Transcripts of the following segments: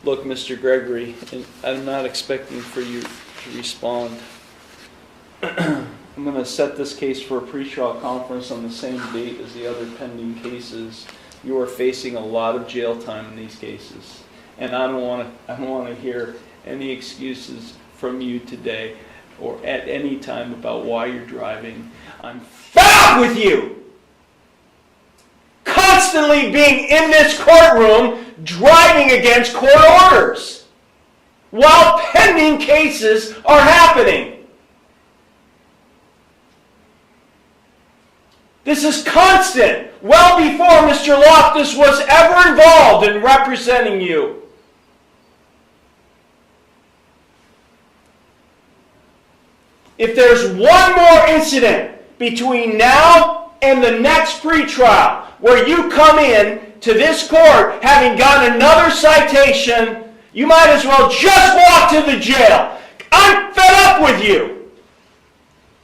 Look, Mr. Gregory, I'm not expecting for you to respond. I'm going to set this case for a pretrial conference on the same date as the other pending cases. You are facing a lot of jail time in these cases, and I don't want to hear any excuses from you today or at any time about why you're driving. I'm fed up with you! Constantly being in this courtroom driving against court orders while pending cases are happening. This is constant, well before Mr. Loftus was ever involved in representing you. If there's one more incident between now and the next pretrial where you come in to this court having gotten another citation, you might as well just walk to the jail. I'm fed up with you.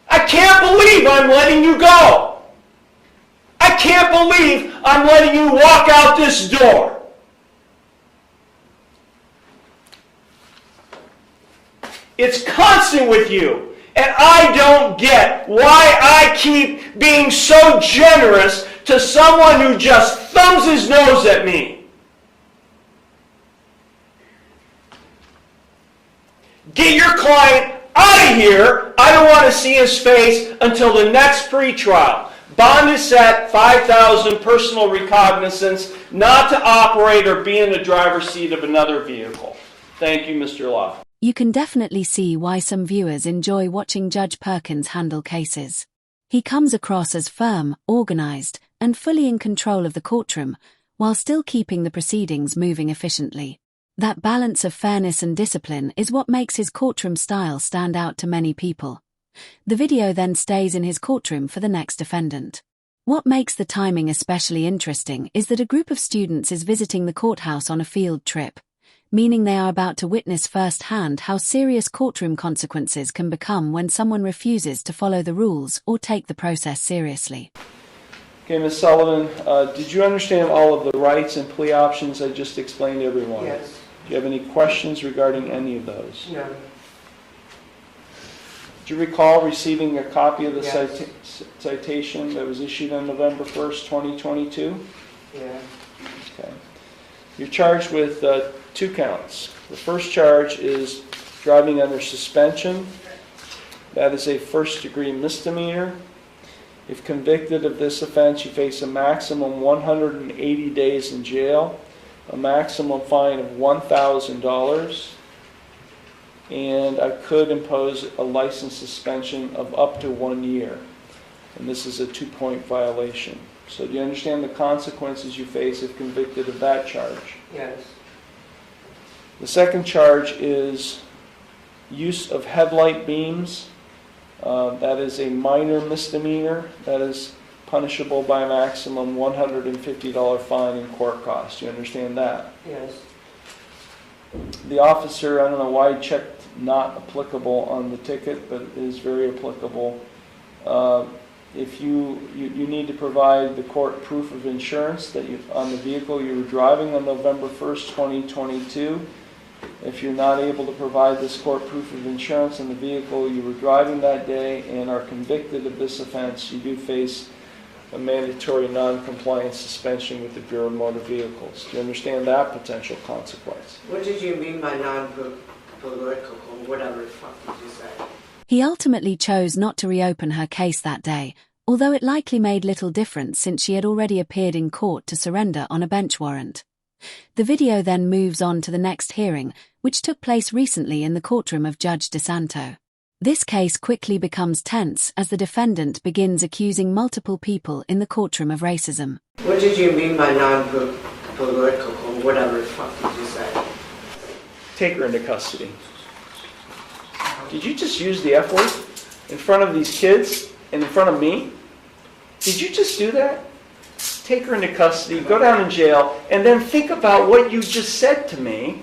I can't believe I'm letting you go. I can't believe I'm letting you walk out this door. It's constant with you. And I don't get why I keep being so generous to someone who just thumbs his nose at me. Get your client out of here. I don't want to see his face until the next pretrial. Bond is set, $5,000 personal recognizance, not to operate or be in the driver's seat of another vehicle. Thank you, Mr. Law. You can definitely see why some viewers enjoy watching Judge Perkins handle cases. He comes across as firm, organized, and fully in control of the courtroom, while still keeping the proceedings moving efficiently. That balance of fairness and discipline is what makes his courtroom style stand out to many people. The video then stays in his courtroom for the next defendant. What makes the timing especially interesting is that a group of students is visiting the courthouse on a field trip, meaning they are about to witness firsthand how serious courtroom consequences can become when someone refuses to follow the rules or take the process seriously. Okay, Ms. Sullivan, did you understand all of the rights and plea options I just explained to everyone? Yes. Do you have any questions regarding any of those? No. Do you recall receiving a copy of the Yes. citation that was issued on November 1st, 2022? Yeah. Okay. You're charged with 2 counts. The first charge is driving under suspension. That is a first-degree misdemeanor. If convicted of this offense, you face a maximum 180 days in jail, a maximum fine of $1,000, and I could impose a license suspension of up to 1 year. And this is a 2-point violation. So do you understand the consequences you face if convicted of that charge? Yes. The second charge is use of headlight beams. That is a minor misdemeanor. That is punishable by a maximum $150 fine and court costs. Do you understand that? Yes. The officer, I don't know why he checked not applicable on the ticket, but it is very applicable. If you need to provide the court proof of insurance that on the vehicle you were driving on November 1st, 2022. If you're not able to provide this court proof of insurance on the vehicle you were driving that day and are convicted of this offense, you do face a mandatory non-compliance suspension with the Bureau of Motor Vehicles. Do you understand that potential consequence? What did you mean by non-political, whatever the fuck did you say? He ultimately chose not to reopen her case that day, although it likely made little difference since she had already appeared in court to surrender on a bench warrant. The video then moves on to the next hearing, which took place recently in the courtroom of Judge DeSanto. This case quickly becomes tense as the defendant begins accusing multiple people in the courtroom of racism. What did you mean by non-political, whatever the fuck did you say? Take her into custody. Did you just use the F word in front of these kids and in front of me? Did you just do that? Take her into custody, go down in jail, and then think about what you just said to me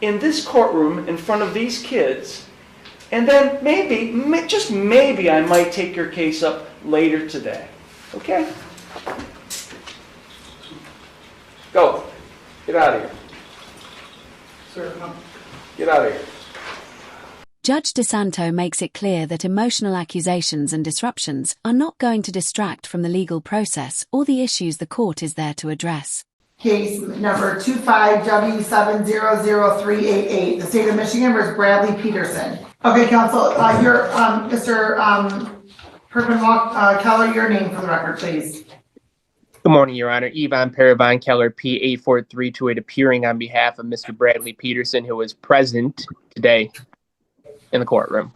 in this courtroom in front of these kids, and then maybe, just maybe, I might take your case up later today. Okay? Go. Get out of here. Get out of here. Judge DeSanto makes it clear that emotional accusations and disruptions are not going to distract from the legal process or the issues the court is there to address. Case number 25W700388, the state of Michigan versus Bradley Peterson. Okay, counsel, your Mr. Perpenwalk Keller, your name for the record, please. Good morning, Your Honor. Yvonne Parabon Keller, P84328, appearing on behalf of Mr. Bradley Peterson, who is present today in the courtroom.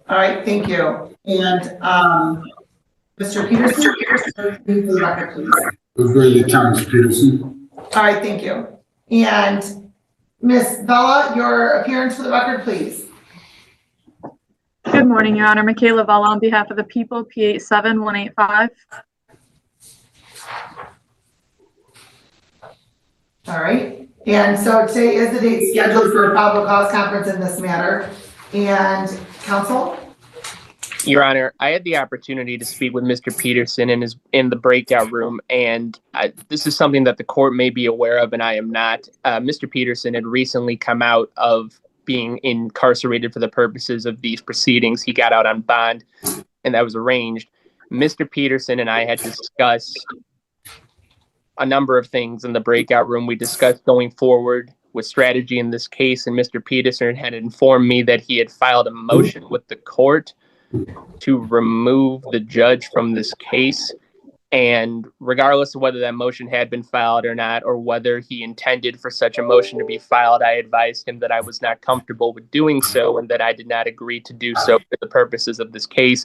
All right, thank you. And Mr. Peterson, name for the record, please. Brady Thomas Peterson. All right, thank you. And Ms. Bella, your appearance for the record, please. Good morning, Your Honor. Michaela Vella on behalf of the people, P87185. All right. And so today is the date scheduled for a probable cause conference in this matter. And counsel? Your Honor, I had the opportunity to speak with Mr. Peterson in the breakout room, and this is something that the court may be aware of, and I am not. Mr. Peterson had recently come out of being incarcerated for the purposes of these proceedings. He got out on bond, and that was arranged. Mr. Peterson and I had discussed a number of things in the breakout room. We discussed going forward with strategy in this case, and Mr. Peterson had informed me that he had filed a motion with the court to remove the judge from this case. And regardless of whether that motion had been filed or not, or whether he intended for such a motion to be filed, I advised him that I was not comfortable with doing so and that I did not agree to do so for the purposes of this case.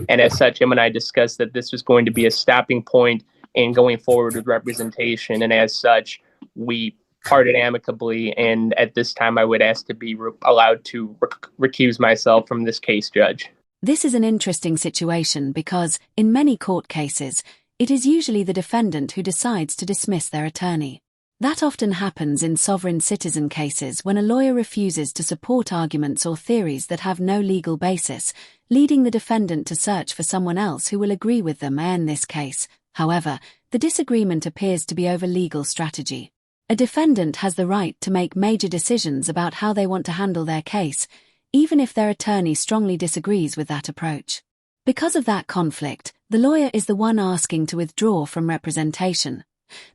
And as such, him and I discussed that this was going to be a stopping point in going forward with representation. And as such, we parted amicably. And at this time, I would ask to be allowed to recuse myself from this case, Judge. This is an interesting situation because, in many court cases, it is usually the defendant who decides to dismiss their attorney. That often happens in sovereign citizen cases when a lawyer refuses to support arguments or theories that have no legal basis, leading the defendant to search for someone else who will agree with them. In this case, however, the disagreement appears to be over legal strategy. A defendant has the right to make major decisions about how they want to handle their case, even if their attorney strongly disagrees with that approach. Because of that conflict, the lawyer is the one asking to withdraw from representation.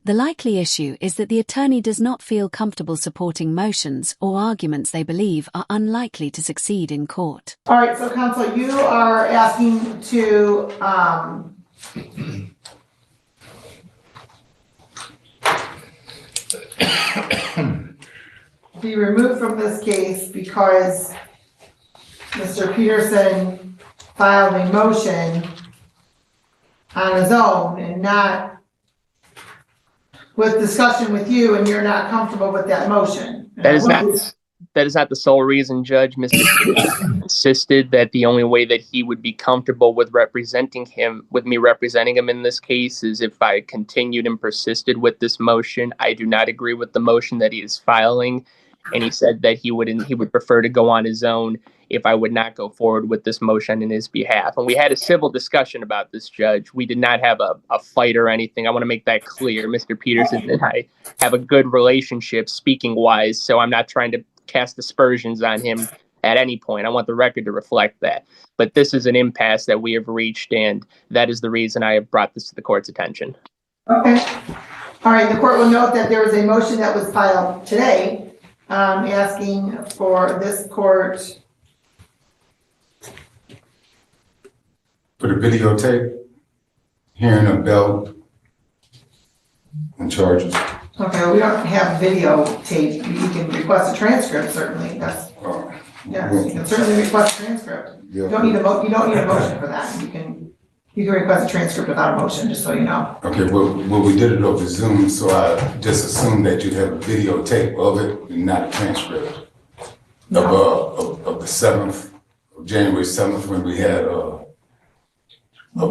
The likely issue is that the attorney does not feel comfortable supporting motions or arguments they believe are unlikely to succeed in court. All right, so counsel, you are asking to be removed from this case because Mr. Peterson filed a motion on his own and not with discussion with you, and you're not comfortable with that motion. That is not the sole reason, Judge. Mr. Peterson insisted that the only way that he would be comfortable with me representing him in this case is if I continued and persisted with this motion. I do not agree with the motion that he is filing, and he said that he would prefer to go on his own if I would not go forward with this motion in his behalf. And we had a civil discussion about this, Judge. We did not have a fight or anything. I want to make that clear. Mr. Peterson and I have a good relationship speaking-wise, so I'm not trying to cast aspersions on him at any point. I want the record to reflect that. But this is an impasse that we have reached, and that is the reason I have brought this to the court's attention. Okay. All right, the court will note that there was a motion that was filed today asking for this court For the videotape, hearing a bell and charges. Okay, well, we don't have videotape. You can request a transcript, certainly. Yes, you can certainly request a transcript. Yeah. You don't need a motion for that. You can request a transcript without a motion, just so you know. Okay, well, we did it over Zoom, so I just assumed that you'd have a videotape of it and not a transcript of the 7th, January 7th, when we had a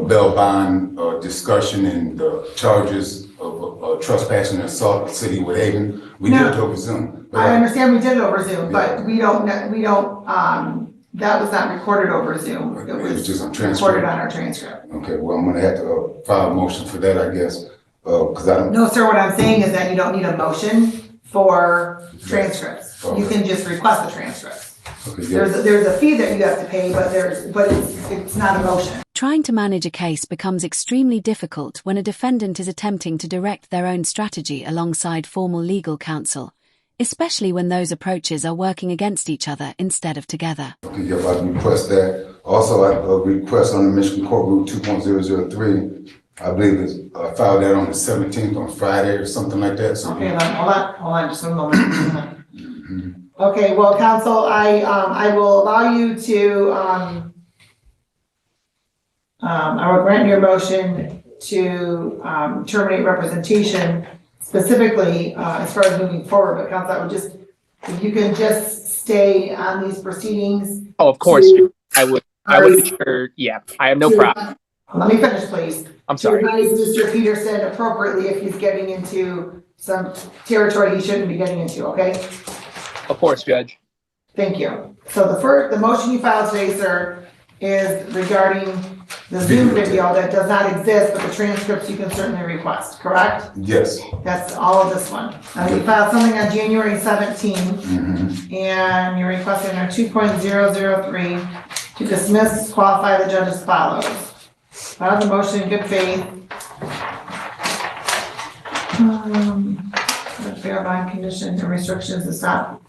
bail bond discussion and the charges of trespassing and assault in the city of Woodhaven. We did it over Zoom. I understand we did it over Zoom, but we don't, that was not recorded over Zoom. It was just on recorded on our transcript. Okay, well, I'm gonna have to file a motion for that, I guess, because I don't. No, sir, what I'm saying is that you don't need a motion for transcripts. You Okay. can just request the transcripts. Okay, yeah. There's a fee that you have to pay, but it's not a motion. Trying to manage a case becomes extremely difficult when a defendant is attempting to direct their own strategy alongside formal legal counsel, especially when those approaches are working against each other instead of together. Okay, yeah, I request that. Also, I request on the Michigan Courtroom 2.003. I believe it's filed that on the 17th on Friday or something like that. So Okay, hold on, just one moment. Okay, well, counsel, I will allow you to, I will grant your motion to, terminate representation specifically, as far as moving forward, but counsel, I would just, if you can just stay on these proceedings. Oh, of course, to- I would ensure, yeah, I have no problem. Let me finish, please. I'm sorry. To advise Mr. Peterson appropriately if he's getting into some territory he shouldn't be getting into, okay? Of course, Judge. Thank you. So the motion you filed today, sir, is regarding the Zoom video that does not exist, but the transcripts you can certainly request, correct? yes. That's all of this one. Now, you filed something on January 17th, and you're requesting our 2.003 to dismiss, disqualify the judge as follows. File the motion in good faith. Fair bond conditions and restrictions to stop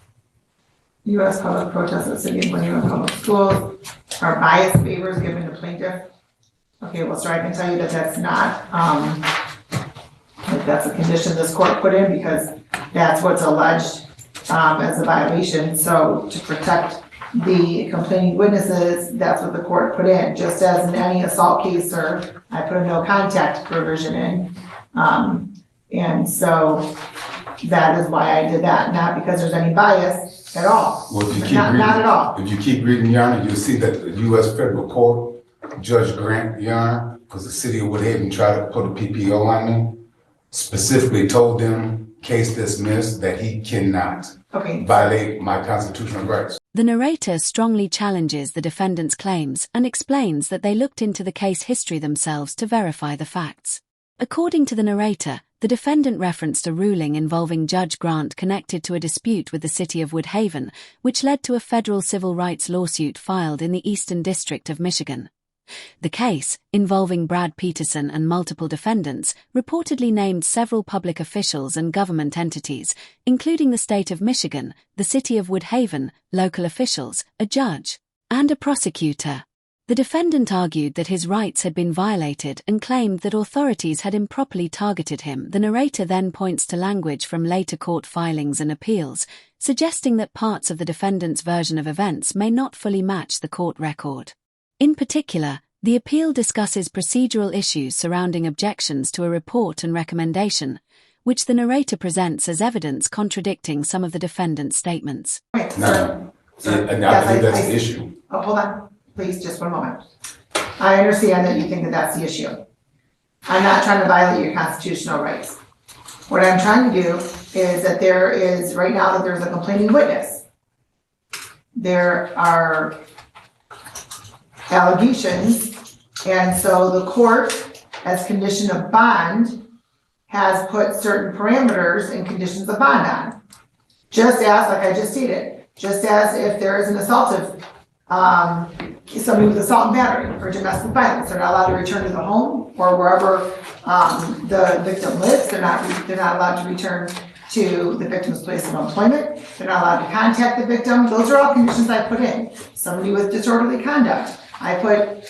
U.S. public protests at city and Winnebago public schools are biased favors given to plaintiff. Okay, well, sir, I can tell you that that's not, that's a condition this court put in because that's what's alleged as a violation. So to protect the complaining witnesses, that's what the court put in. Just as in any assault case, sir, I put a no contact provision in. And so that is why I did that, not because there's any bias at all. Well, if you keep Not reading, at all. If you keep reading, Your Honor, you'll see that the U.S. Federal Court, Judge Grant, Your Honor, because the city of Woodhaven tried to put a PPO on me, specifically told them, case dismissed, that he cannot violate my constitutional rights. The narrator strongly challenges the defendant's claims and explains that they looked into the case history themselves to verify the facts. According to the narrator, the defendant referenced a ruling involving Judge Grant connected to a dispute with the city of Woodhaven, which led to a federal civil rights lawsuit filed in the Eastern District of Michigan. The case, involving Brad Peterson and multiple defendants, reportedly named several public officials and government entities, including the state of Michigan, the city of Woodhaven, local officials, a judge, and a prosecutor. The defendant argued that his rights had been violated and claimed that authorities had improperly targeted him. The narrator then points to language from later court filings and appeals, suggesting that parts of the defendant's version of events may not fully match the court record. In particular, the appeal discusses procedural issues surrounding objections to a report and recommendation, which the narrator presents as evidence contradicting some of the defendant's statements. Now, and I believe that's the issue. Oh, hold on, please, just one moment. I understand that you think that that's the issue. I'm not trying to violate your constitutional rights. What I'm trying to do is that there is, right now, that there's a complaining witness. There are allegations, and so the court, as condition of bond, has put certain parameters and conditions of bond on. Just as, like I just stated, just as if there is an assaultive, somebody with assault and battery or domestic violence, they're not allowed to return to the home or wherever the victim lives. They're not allowed to return to the victim's place of employment. They're not allowed to contact the victim. Those are all conditions I put in. Somebody with disorderly conduct, I put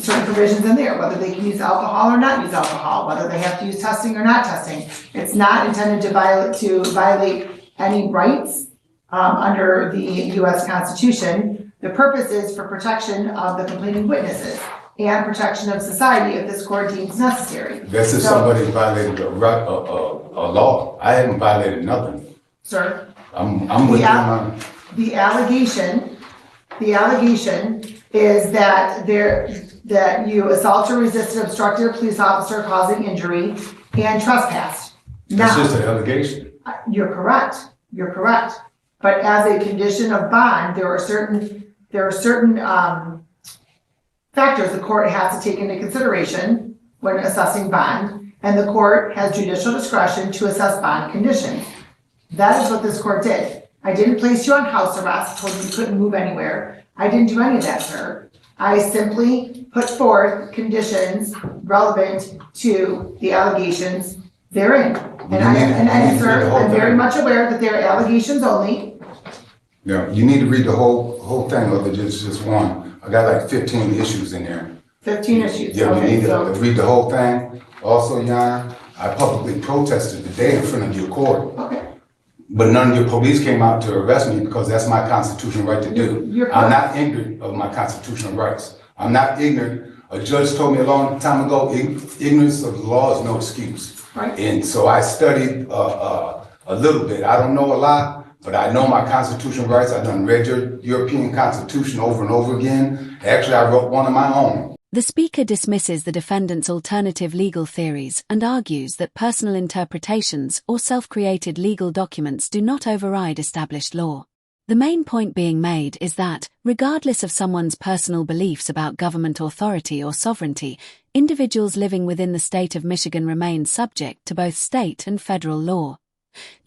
certain provisions in there, whether they can use alcohol or not use alcohol, whether they have to use testing or not testing. It's not intended to violate any rights under the U.S. Constitution. The purpose is for protection of the complaining witnesses and protection of society if this court deems necessary. That's if somebody violated a law. I haven't violated nothing. Sir? I'm with you. The allegation is that you assault or resisted, obstructed a police officer causing injury and trespassed. That's just an allegation. You're correct. But as a condition of bond, there are certain factors the court has to take into consideration when assessing bond, and the court has judicial discretion to assess bond conditions. That is what this court did. I didn't place you on house arrest, told you you couldn't move anywhere. I didn't do any of that, sir. I simply put forth conditions relevant to the allegations therein. And sir, I'm very much aware that they're allegations only. Yeah, you need to read the whole thing, other than just one. I got like 15 issues in there. 15 issues. Yeah, Okay, you need to read the whole thing. Also, Your Honor, I publicly protested today in front of your court. Okay. But none of your police came out to arrest me because that's my constitutional right to do. I'm not ignorant of my constitutional rights. I'm not ignorant. A judge told me a long time ago, ignorance of the law is no excuse. Right. And so I studied a little bit. I don't know a lot, but I know my constitutional rights. I've done read your European Constitution over and over again. Actually, I wrote one of my own. The Speaker dismisses the defendant's alternative legal theories and argues that personal interpretations or self-created legal documents do not override established law. The main point being made is that, regardless of someone's personal beliefs about government authority or sovereignty, individuals living within the state of Michigan remain subject to both state and federal law.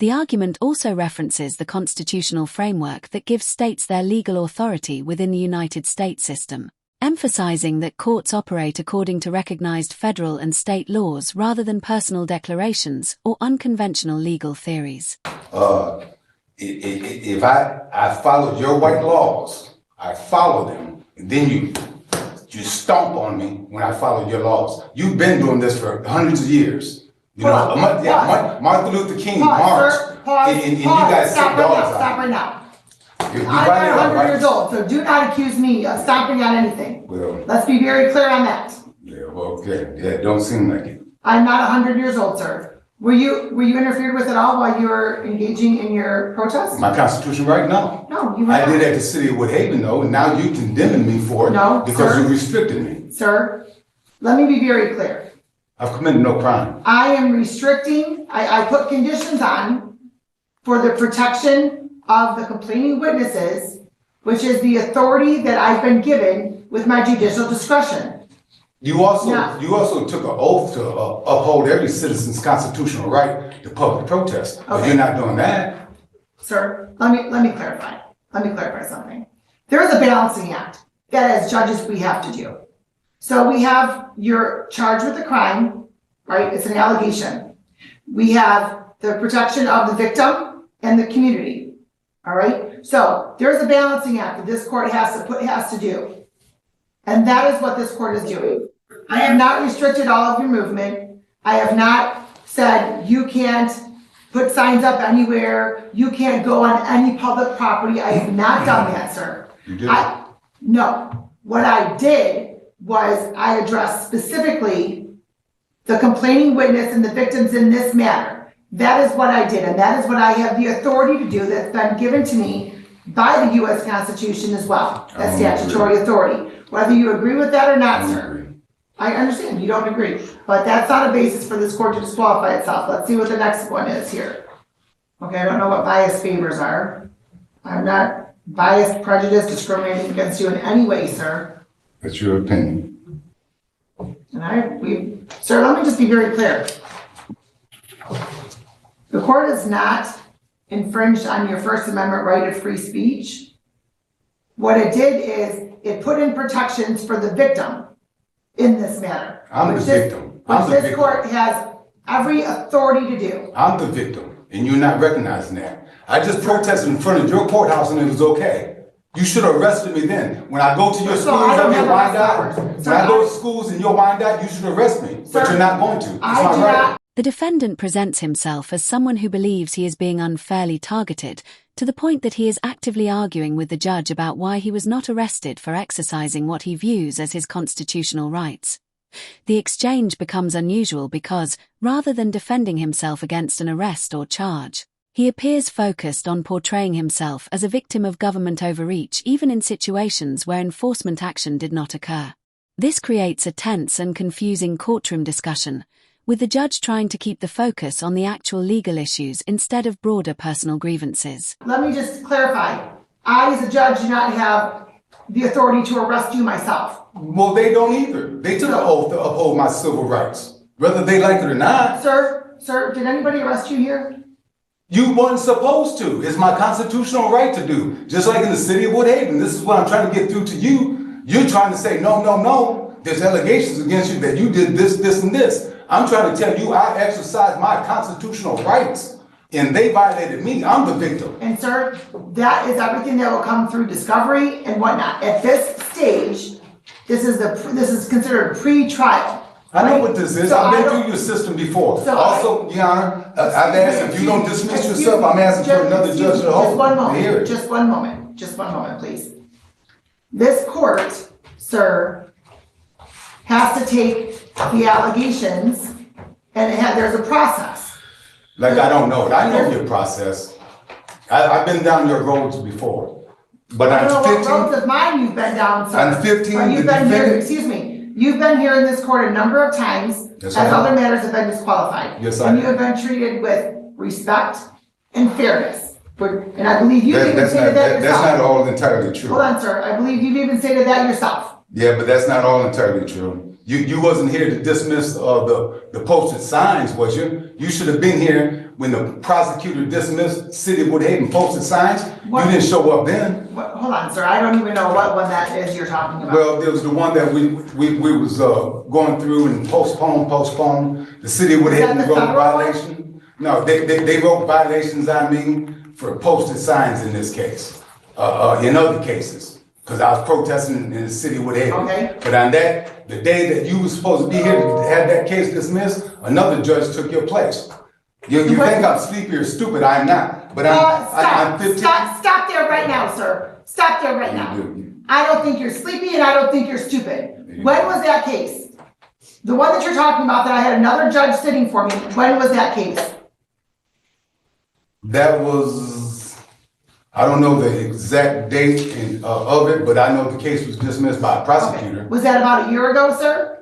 The argument also references the constitutional framework that gives states their legal authority within the United States system, emphasizing that courts operate according to recognized federal and state laws rather than personal declarations or unconventional legal theories. If I followed your white laws, I follow them, and then you stomp on me when I followed your laws. You've been doing this for hundreds of years. You know, Martin Luther King marched, and you guys took dogs out. Stop right now. I'm not 100 years old, so do not accuse me of stomping on anything. Well, let's be very clear on that. Yeah, well, okay. Yeah, don't seem like it. I'm not 100 years old, sir. Were you interfered with at all while you were engaging in your protest? My constitutional right? No. No, you were I not. did at the city of Woodhaven, though, and now you condemning me for it because sir. you restricted me. Sir, let me be very clear. I've committed no crime. I am restricting, I put conditions on for the protection of the complaining witnesses, which is the authority that I've been given with my judicial discretion. You also took an oath to uphold every citizen's constitutional right to public protest. Okay. But you're not doing that. Sir, let me clarify. Let me clarify something. There is a balancing act that as judges we have to do. So we have you're charged with a crime, right? It's an allegation. We have the protection of the victim and the community. All right. So there's a balancing act that this court has to do. And that is what this court is doing. I have not restricted all of your movement. I have not said you can't put signs up anywhere. You can't go on any public property. I have not done that, sir. You did? No. What I did was I addressed specifically the complaining witness and the victims in this matter. That is what I did, and that is what I have the authority to do that's been given to me by the U.S. Constitution as well. That's statutory authority. Whether you agree with that or not, sir. I understand you don't agree, but that's not a basis for this court to disqualify itself. Let's see what the next one is here. Okay, I don't know what bias favors are. I'm not biased, prejudiced, discriminating against you in any way, sir. That's your opinion. And sir, let me just be very clear. The court has not infringed on your First Amendment right of free speech. What it did is it put in protections for the victim in this matter. I'm the victim. This court has every authority to do. I'm the victim, and you're not recognizing that. I just protested in front of your courthouse, and it was okay. You should have arrested me then. When I go to your schools and your Wyandotte, when I go to schools in your Wyandotte, you should arrest me. But you're not going to. It's not right. The defendant presents himself as someone who believes he is being unfairly targeted, to the point that he is actively arguing with the judge about why he was not arrested for exercising what he views as his constitutional rights. The exchange becomes unusual because, rather than defending himself against an arrest or charge, he appears focused on portraying himself as a victim of government overreach even in situations where enforcement action did not occur. This creates a tense and confusing courtroom discussion, with the judge trying to keep the focus on the actual legal issues instead of broader personal grievances. Let me just clarify. I, as a judge, do not have the authority to arrest you myself. Well, they don't either. They took an oath to uphold my civil rights, whether they like it or not. Sir, did anybody arrest you here? You weren't supposed to. It's my constitutional right to do. Just like in the city of Woodhaven. This is what I'm trying to get through to you. You're trying to say, no, no, no. There's allegations against you that you did this, this, and this. I'm trying to tell you I exercised my constitutional rights and they violated me. I'm the victim. And sir, that is everything that will come through discovery and whatnot. At this stage, this is considered pre-trial. I know what this is. So I've been through your system before. So also, Your Honor, I've asked if you don't dismiss yourself, I'm asking for another judge to hold. Just one moment, please. This court, sir, has to take the allegations and there's a process. Like I don't know it. I know your process. I've been down your roads before. But I don't know I'm what 15. roads of mine you've been down, sir. I'm 15. But you've been here, excuse me. You've been here in this court a number of times Yes, as I other have. matters have been disqualified. Yes, I And you have. have been treated with respect and fairness. And I believe you've even That's stated that that's not yourself. all entirely true. Hold on, sir. I believe you've even stated that yourself. Yeah, but that's not all entirely true. You wasn't here to dismiss the posted signs, was you? You should have been here when the prosecutor dismissed City of Woodhaven posted signs. What? You didn't show up then. Hold on, sir. I don't even know what one that is you're talking about. Well, there was the one that we was going through and postpone. The City of Woodhaven the wrote federal violation. No, they wrote violations, I mean, for posted signs in this case. In other cases. Because I was protesting in the City of Woodhaven. Okay. But on that, the day that you were supposed to be here to have that case dismissed, another judge took your place. You think I'm sleepy or stupid, I'm not. But I'm 15. Stop there right now, sir. Stop there right now. I don't think you're sleepy and I don't think you're stupid. When was that case? The one that you're talking about that I had another judge sitting for me, when was that case? That was, I don't know the exact date of it, but I know the case was dismissed by a prosecutor. Okay. Was that about a year ago, sir?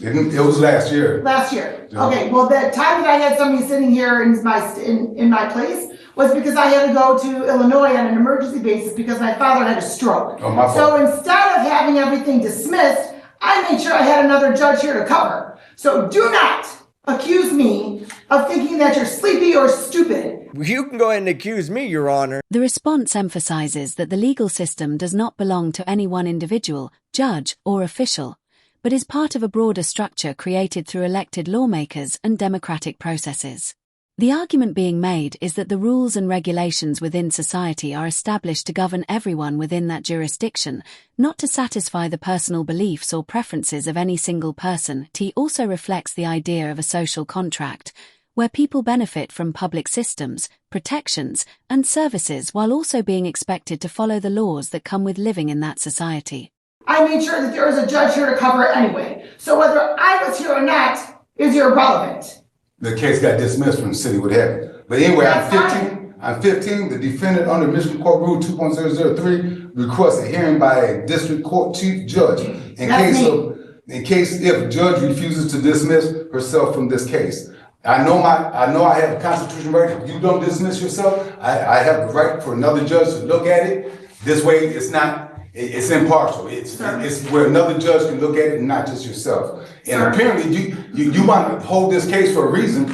It was last year. Last year. Yeah. Okay, well, the time that I had somebody sitting here in my place was because I had to go to Illinois on an emergency basis because my father had a stroke. Oh, my fault. So instead of having everything dismissed, I made sure I had another judge here to cover. So do not accuse me of thinking that you're sleepy or stupid. You can go ahead and accuse me, Your Honor. The response emphasizes that the legal system does not belong to any one individual, judge, or official, but is part of a broader structure created through elected lawmakers and democratic processes. The argument being made is that the rules and regulations within society are established to govern everyone within that jurisdiction, not to satisfy the personal beliefs or preferences of any single person. T also reflects the idea of a social contract, where people benefit from public systems, protections, and services while also being expected to follow the laws that come with living in that society. I made sure that there was a judge here to cover it anyway. So whether I was here or not is irrelevant. The case got dismissed from the City of Woodhaven. But anyway, That's I'm 15. The defendant under Michigan Court Rule 2.003 requests a hearing by a district court chief judge in case if judge refuses to dismiss herself from this case. I know I have a constitutional right. If you don't dismiss yourself, I have the right for another judge to look at it. This way, it's impartial. It's where another judge can look at it and not just yourself. And apparently, you want to hold this case for a reason.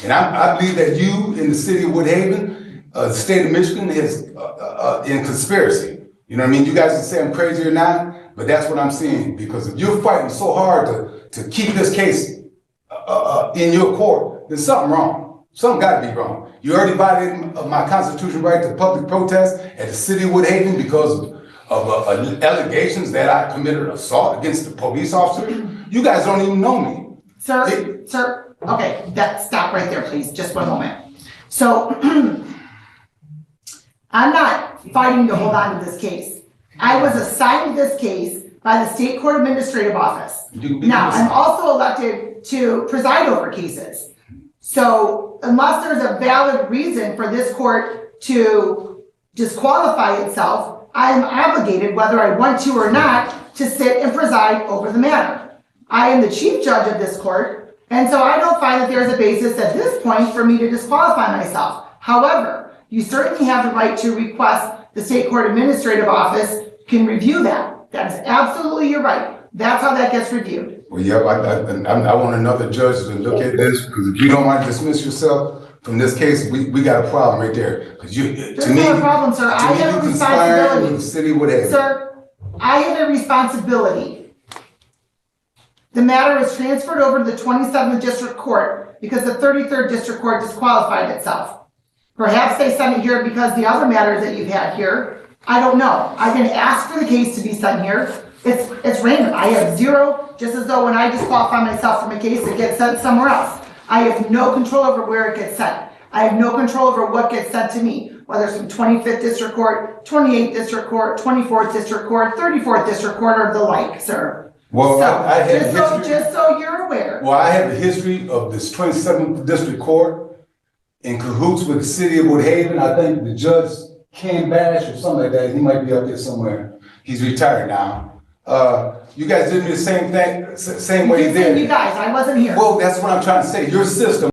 And I believe that you in the City of Woodhaven, the state of Michigan, is in conspiracy. You know what I mean? You guys can say I'm crazy or not, but that's what I'm seeing. Because if you're fighting so hard to keep this case in your court, there's something wrong. Something got to be wrong. You already violated my constitutional right to public protest at the City of Woodhaven because of allegations that I committed assault against the police officer. You guys don't even know me. Sir, okay, stop right there, please, just one moment. So, I'm not fighting to hold on to this case. I was assigned this case by the State Court Administrative Office. Now, I'm also elected to preside over cases. So, unless there's a valid reason for this court to disqualify itself, I am obligated, whether I want to or not, to sit and preside over the matter. I am the chief judge of this court, and so I don't find that there's a basis at this point for me to disqualify myself. However, you certainly have the right to request the State Court Administrative Office can review that. That is absolutely your right. That's how that gets reviewed. Well, yeah, I want another judge to look at this because if you don't want to dismiss yourself, from this case, we got a problem right there. Cause you, There's to me, not a problem, sir. I have a you conspiring with responsibility. the city, whatever. Sir, I have a responsibility. The matter is transferred over to the 27th District Court because the 33rd District Court disqualified itself. Perhaps they sent it here because the other matters that you've had here, I don't know. I can ask for the case to be sent here. It's random. I have zero, just as though when I disqualify myself from a case, it gets sent somewhere else. I have no control over where it gets sent. I have no control over what gets sent to me, whether it's from 25th District Court, 28th District Court, 24th District Court, 34th District Court, or the like, sir. Well, So, I have history. just so you're aware. Well, I have a history of this 27th District Court in cahoots with the city of Woodhaven. I think the judge, Ken Bash or something like that, he might be up there somewhere. He's retired now. You guys did me the same thing, same way you You said did. you guys, I wasn't here. Well, that's what I'm trying to say. Your system